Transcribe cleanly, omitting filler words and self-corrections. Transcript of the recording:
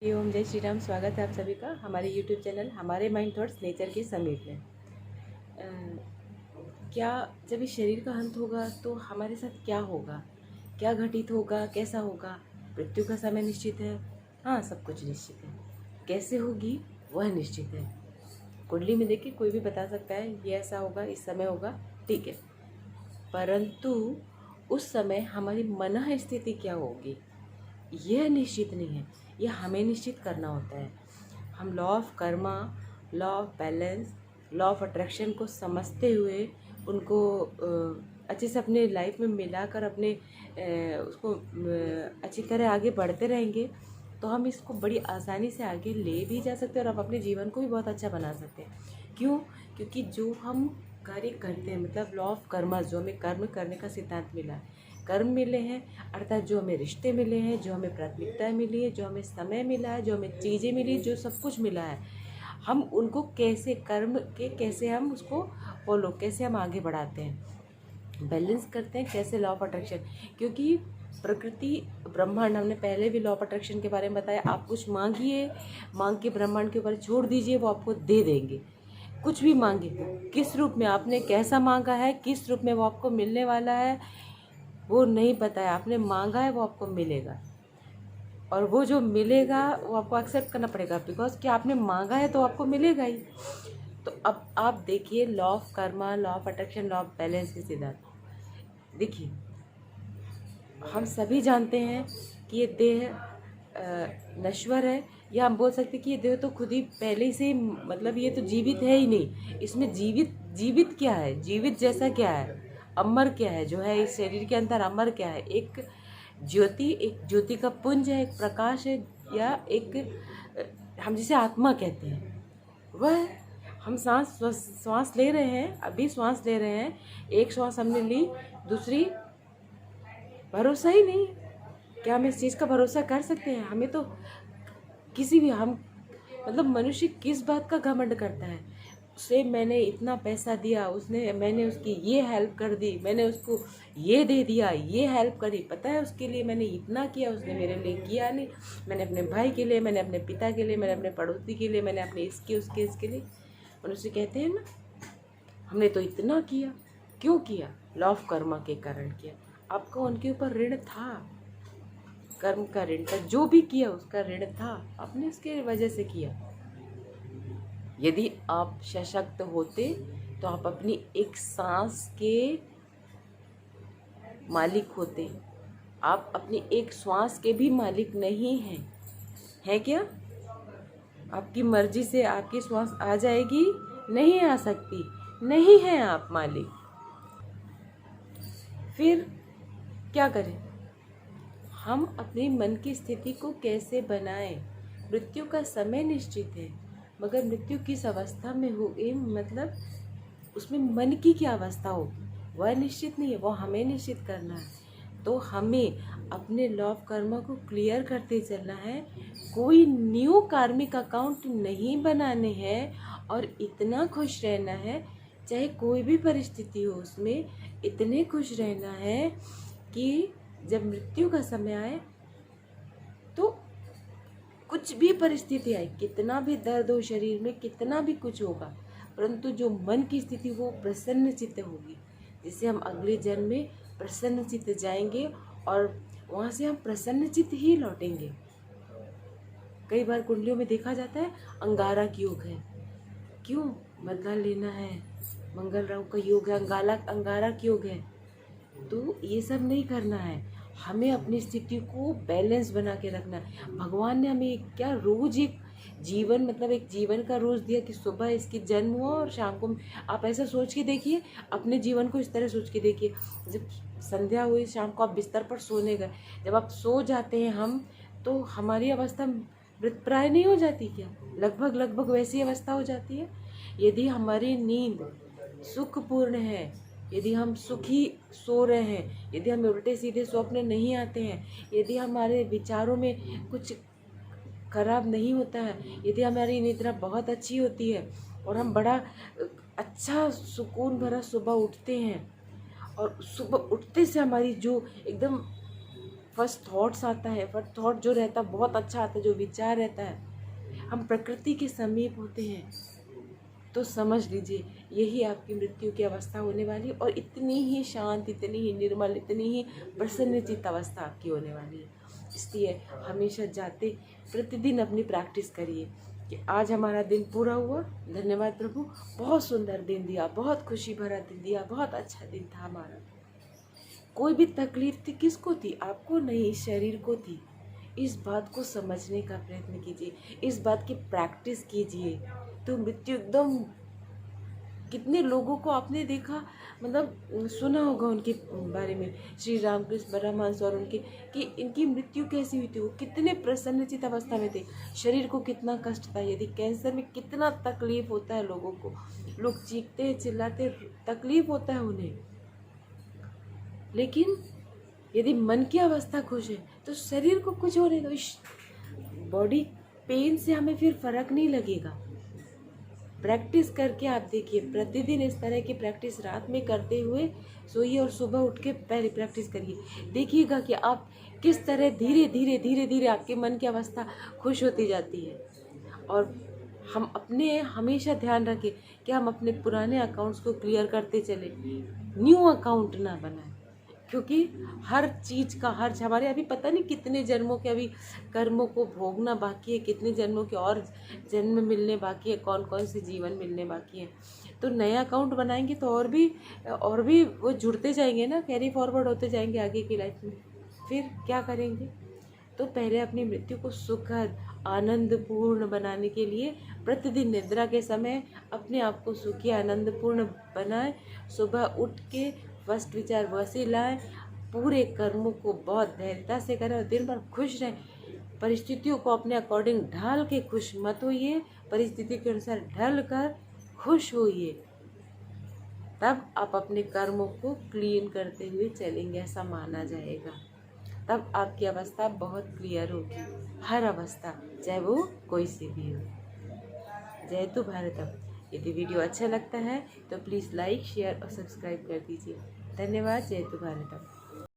ओम जय श्री राम। स्वागत है आप सभी का हमारे YouTube चैनल हमारे माइंड थॉट्स नेचर के समीप में। क्या जब इस शरीर का अंत होगा तो हमारे साथ क्या होगा, क्या घटित होगा, कैसा होगा? मृत्यु का समय निश्चित है। हाँ, सब कुछ निश्चित है। कैसे होगी वह निश्चित है। कुंडली में देखिए कोई भी बता सकता है ये ऐसा होगा, इस समय होगा, ठीक है। परंतु उस समय हमारी मनः स्थिति क्या होगी यह निश्चित नहीं है। यह हमें निश्चित करना होता है। हम law of Karma, law of balance, law of attraction को समझते हुए उनको अच्छे से अपने लाइफ में मिलाकर अपने उसको अच्छी तरह आगे बढ़ते रहेंगे तो हम इसको बड़ी आसानी से आगे ले भी जा सकते हैं और हम अपने जीवन को भी बहुत अच्छा बना सकते हैं। क्यों? क्योंकि जो हम कार्य करते हैं, मतलब लॉ ऑफ कर्मा, जो हमें कर्म करने का सिद्धांत मिला है, कर्म मिले हैं, अर्थात जो हमें रिश्ते मिले हैं, जो हमें प्राथमिकताएं मिली है, जो हमें समय मिला है, जो हमें चीज़ें मिली, जो सब कुछ मिला है, हम उनको कैसे कर्म के कैसे हम उसको फॉलो, कैसे हम आगे बढ़ाते हैं, बैलेंस करते हैं, कैसे लॉ ऑफ अट्रैक्शन। क्योंकि प्रकृति, ब्रह्मांड, हमने पहले भी लॉ ऑफ अट्रैक्शन के बारे में बताया। आप कुछ मांगिए, मांग के ब्रह्मांड के ऊपर छोड़ दीजिए, वो आपको दे देंगे। कुछ भी मांगे, किस रूप में आपने कैसा मांगा है, किस रूप में वो आपको मिलने वाला है वो नहीं पता है। आपने मांगा है वो आपको मिलेगा, और वो जो मिलेगा वो आपको एक्सेप्ट करना पड़ेगा, बिकॉज कि आपने मांगा है तो आपको मिलेगा ही। तो अब आप देखिए law of Karma, law of attraction, law of balance के सिद्धांत। देखिए हम सभी जानते हैं कि ये देह नश्वर है, या हम बोल सकते हैं कि ये देह तो खुद ही पहले से, मतलब ये तो जीवित है ही नहीं। इसमें जीवित जीवित क्या है, जीवित जैसा क्या है, अमर क्या है, जो है इस शरीर के अंदर अमर क्या है? एक ज्योति, एक ज्योति का पुंज है, एक प्रकाश है, या एक हम जिसे आत्मा कहते हैं वह। हम श्वास ले रहे हैं, अभी श्वास ले रहे हैं, एक श्वास हमने ली, दूसरी भरोसा ही नहीं है। क्या हम इस चीज़ का भरोसा कर सकते हैं? हमें तो किसी भी, हम मतलब मनुष्य किस बात का घमंड करता है? उसे मैंने इतना पैसा दिया, उसने, मैंने उसकी ये हेल्प कर दी, मैंने उसको ये दे दिया, ये हेल्प करी, पता है उसके लिए मैंने इतना किया, उसने मेरे लिए किया नहीं। मैंने अपने भाई के लिए, मैंने अपने पिता के लिए, मैंने अपने पड़ोसी के लिए, मैंने अपने इसके लिए। मनुष्य कहते हैं ना, हमने तो इतना किया। क्यों किया? लॉ ऑफ कर्मा के कारण किया। आपका उनके ऊपर ऋण था, कर्म का ऋण था, जो भी किया उसका ऋण था, आपने उसके वजह से किया। यदि आप सशक्त होते तो आप अपनी एक सांस के मालिक होते। आप अपनी एक श्वास के भी मालिक नहीं हैं। है क्या? आपकी मर्जी से आपकी श्वास आ जाएगी? नहीं आ सकती। नहीं है आप मालिक। फिर क्या करें? हम अपने मन की स्थिति को कैसे बनाएं? मृत्यु का समय निश्चित है, मगर मृत्यु किस अवस्था में होगी, मतलब उसमें मन की क्या अवस्था होगी वह निश्चित नहीं है, वो हमें निश्चित करना है। तो हमें अपने लॉ ऑफ कर्मा को क्लियर करते चलना है। कोई न्यू कार्मिक अकाउंट नहीं बनाने हैं, और इतना खुश रहना है, चाहे कोई भी परिस्थिति हो उसमें इतने खुश रहना है कि जब मृत्यु का समय आए तो कुछ भी परिस्थिति आए, कितना भी दर्द हो शरीर में, कितना भी कुछ होगा, परंतु जो मन की स्थिति वो प्रसन्न चित्त होगी, जिससे हम अगले जन्म में प्रसन्न चित्त जाएंगे और वहाँ से हम प्रसन्न चित्त ही लौटेंगे। कई बार कुंडलियों में देखा जाता है अंगारक योग है। क्यों? बदला लेना है, मंगल राहु का योग है, अंगारक योग है। तो ये सब नहीं करना है, हमें अपनी स्थिति को बैलेंस बना के रखना है। भगवान ने हमें क्या रोज एक जीवन, मतलब एक जीवन का रोज दिया कि सुबह इसकी जन्म हुआ और शाम को। आप ऐसा सोच के देखिए, अपने जीवन को इस तरह सोच के देखिए, जब संध्या हुई, शाम को आप बिस्तर पर सोने गए, जब आप सो जाते हैं हम, तो हमारी अवस्था मृतप्राय नहीं हो जाती क्या? लगभग लगभग वैसी अवस्था हो जाती है। यदि हमारी नींद सुखपूर्ण है, यदि हम सुखी सो रहे हैं, यदि हमें उल्टे सीधे स्वप्न नहीं आते हैं, यदि हमारे विचारों में कुछ खराब नहीं होता है, यदि हमारी निद्रा बहुत अच्छी होती है और हम बड़ा अच्छा सुकून भरा सुबह उठते हैं, और सुबह उठते से हमारी जो एकदम फर्स्ट थॉट्स आता है, फर्स्ट थॉट जो रहता है बहुत अच्छा आता है, जो विचार रहता है, हम प्रकृति के समीप होते हैं, तो समझ लीजिए यही आपकी मृत्यु की अवस्था होने वाली है। और इतनी ही शांत, इतनी ही निर्मल, इतनी ही प्रसन्नचित्त अवस्था आपकी होने वाली है। इसलिए हमेशा जाते प्रतिदिन अपनी प्रैक्टिस करिए कि आज हमारा दिन पूरा हुआ, धन्यवाद प्रभु, बहुत सुंदर दिन दिया, बहुत खुशी भरा दिन दिया, बहुत अच्छा दिन था हमारा। कोई भी तकलीफ थी, किसको थी? आपको नहीं, शरीर को थी। इस बात को समझने का प्रयत्न कीजिए, इस बात की प्रैक्टिस कीजिए, तो मृत्यु एकदम, कितने लोगों को आपने देखा, मतलब सुना होगा उनके बारे में, श्री रामकृष्ण परमहंस और उनके, कि इनकी मृत्यु कैसी हुई थी, वो कितने प्रसन्नचित अवस्था में थे, शरीर को कितना कष्ट था। यदि कैंसर में कितना तकलीफ होता है लोगों को, लोग चीखते हैं, चिल्लाते, तकलीफ होता है उन्हें, लेकिन यदि मन की अवस्था खुश है तो शरीर को कुछ होने दो। बॉडी पेन से हमें फिर फर्क नहीं लगेगा। प्रैक्टिस करके आप देखिए, प्रतिदिन इस तरह की प्रैक्टिस रात में करते हुए सोइए और सुबह उठ के पहले प्रैक्टिस करिए। देखिएगा कि आप किस तरह धीरे धीरे धीरे धीरे आपके मन की अवस्था खुश होती जाती है। और हम अपने हमेशा ध्यान रखें कि हम अपने पुराने अकाउंट्स को क्लियर करते चले, न्यू अकाउंट ना बनाएं, क्योंकि हर चीज़ का, हर हमारे अभी पता नहीं कितने जन्मों के अभी कर्मों को भोगना बाकी है, कितने जन्मों के और जन्म मिलने बाकी है, कौन कौन से जीवन मिलने बाकी है। तो नया अकाउंट बनाएंगे तो और भी वो जुड़ते जाएंगे ना, कैरी फॉरवर्ड होते जाएंगे आगे की लाइफ में। फिर क्या करेंगे? तो पहले अपनी मृत्यु को सुखद, आनंदपूर्ण बनाने के लिए प्रतिदिन निद्रा के समय अपने आप को सुखी, आनंदपूर्ण बनाएं। सुबह उठ के फर्स्ट विचार वैसे लाएं, पूरे कर्मों को बहुत धैर्यता से करें और दिन भर खुश रहें। परिस्थितियों को अपने अकॉर्डिंग ढाल के खुश मत होइए, परिस्थिति के अनुसार ढल कर खुश होइए, तब आप अपने कर्मों को क्लीन करते हुए चलेंगे, ऐसा माना जाएगा। तब आपकी अवस्था बहुत क्लियर होगी, हर अवस्था, चाहे वो कोई सी भी हो। जयतु भारतम। यदि वीडियो अच्छा लगता है तो प्लीज़ लाइक, शेयर और सब्सक्राइब कर दीजिए। धन्यवाद। जयतु भारतम।